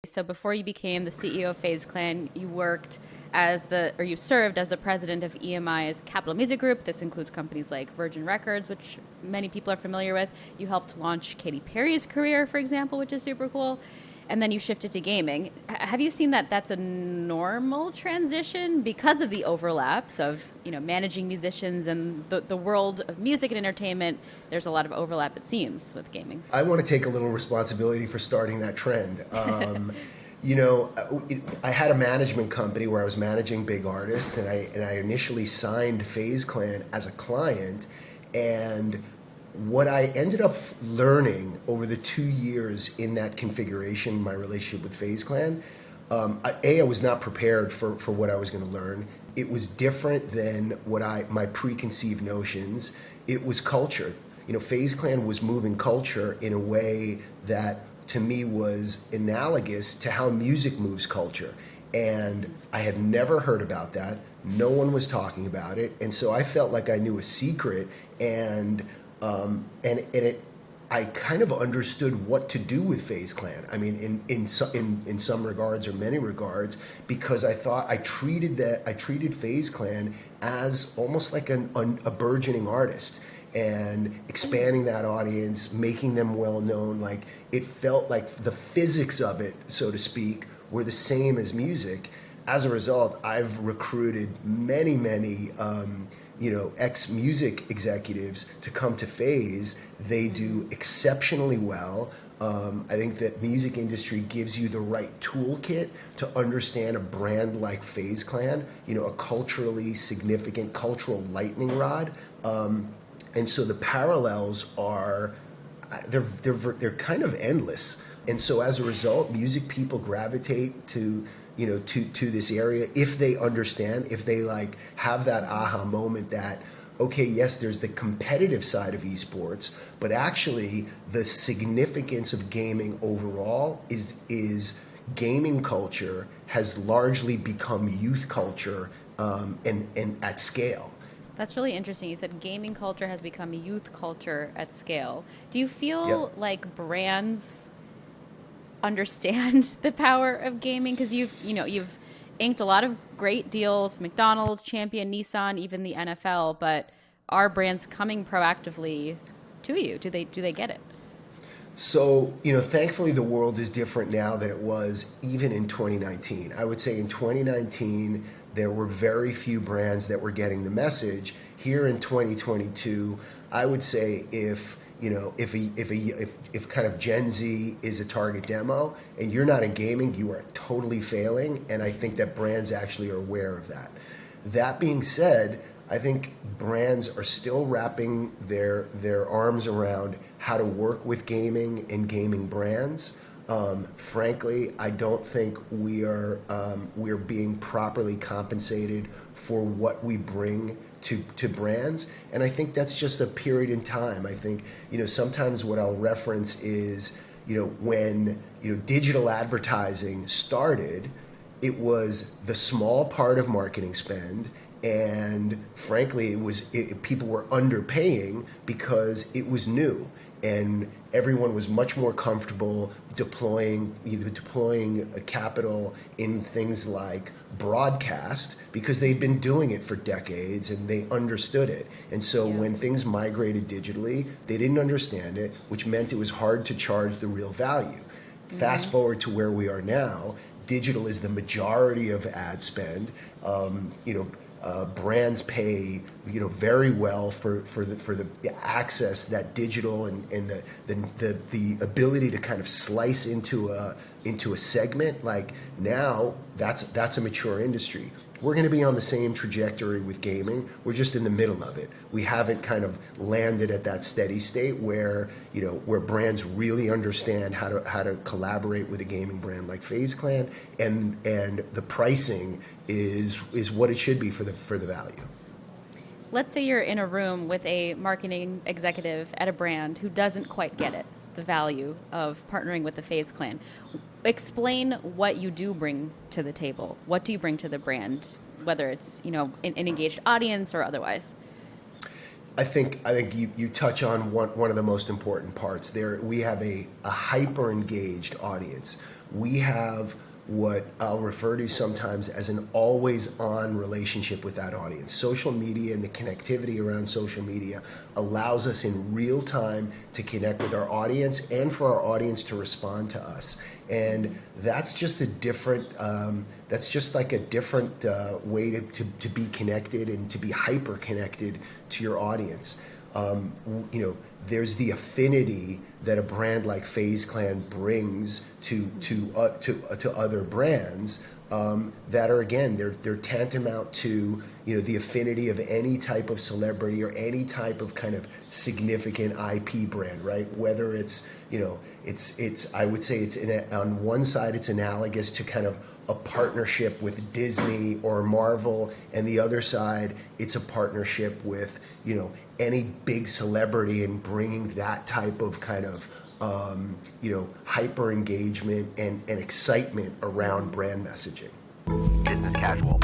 So before you became the CEO of FaZe Clan, you you served as the president of EMI's Capital Music Group. This includes companies like Virgin Records, which many people are familiar with. You helped launch Katy Perry's career, for example, which is super cool. And then you shifted to gaming. Have you seen that that's a normal transition because of the overlaps of, managing musicians and the world of music and entertainment? There's a lot of overlap, it seems, with gaming. I want to take a little responsibility for starting that trend. I had a management company where I was managing big artists, and I initially signed FaZe Clan as a client. And what I ended up learning over the 2 years in that configuration, my relationship with FaZe Clan, I was not prepared for what I was going to learn. It was different than my preconceived notions. It was culture. FaZe Clan was moving culture in a way that to me was analogous to how music moves culture. And I had never heard about that. No one was talking about it. And so I felt like I knew a secret, and I kind of understood what to do with FaZe Clan. I mean, in some regards or many regards, because I thought I treated FaZe Clan as almost like a burgeoning artist, and expanding that audience, making them well known. Like, it felt like the physics of it, so to speak, were the same as music. As a result, I've recruited many ex-music executives to come to FaZe. They do exceptionally well. I think that the music industry gives you the right toolkit to understand a brand like FaZe Clan, a culturally significant cultural lightning rod. And so the parallels are, they're kind of endless. And so as a result, music people gravitate to this area if they understand, if they have that aha moment that, okay, yes, there's the competitive side of esports, but actually the significance of gaming overall is gaming culture has largely become youth culture, and at scale. That's really interesting. You said gaming culture has become youth culture at scale. Do you feel like brands understand the power of gaming? Because you've inked a lot of great deals, McDonald's, Champion, Nissan, even the NFL, but are brands coming proactively to you? Do they get it? So, thankfully the world is different now than it was even in 2019. I would say in 2019, there were very few brands that were getting the message. Here in 2022, I would say if kind of Gen Z is a target demo and you're not in gaming, you are totally failing. And I think that brands actually are aware of that. That being said, I think brands are still wrapping their arms around how to work with gaming and gaming brands. Frankly, I don't think we're being properly compensated for what we bring to brands, and I think that's just a period in time. I think sometimes what I'll reference is when digital advertising started, it was the small part of marketing spend. And frankly, people were underpaying because it was new, and everyone was much more comfortable deploying a capital in things like broadcast because they'd been doing it for decades and they understood it. And so when things migrated digitally, they didn't understand it, which meant it was hard to charge the real value. Mm-hmm. Fast forward to where we are now, digital is the majority of ad spend. Brands pay very well for the access that digital and the ability to kind of slice into a segment. Like, now that's a mature industry. We're going to be on the same trajectory with gaming. We're just in the middle of it. We haven't kind of landed at that steady state where brands really understand how to collaborate with a gaming brand like FaZe Clan, and the pricing is what it should be for the value. Let's say you're in a room with a marketing executive at a brand who doesn't quite get it, the value of partnering with the FaZe Clan. Explain what you do bring to the table. What do you bring to the brand, whether it's an engaged audience or otherwise? I think you touch on one of the most important parts there. We have a hyper engaged audience. we have what I'll refer to sometimes as an always-on relationship with that audience. Social media and the connectivity around social media allows us in real time to connect with our audience and for our audience to respond to us. And that's just a different, that's just like a different way to be connected and to be hyper connected to your audience. There's the affinity that a brand like FaZe Clan brings to other brands that are, again, they're tantamount to the affinity of any type of celebrity or any type of kind of significant IP brand, right? Whether it's it's I would say it's on one side it's analogous to kind of a partnership with Disney or Marvel, and the other side it's a partnership with any big celebrity and bringing that type of kind of hyper engagement and excitement around brand messaging. Business casual.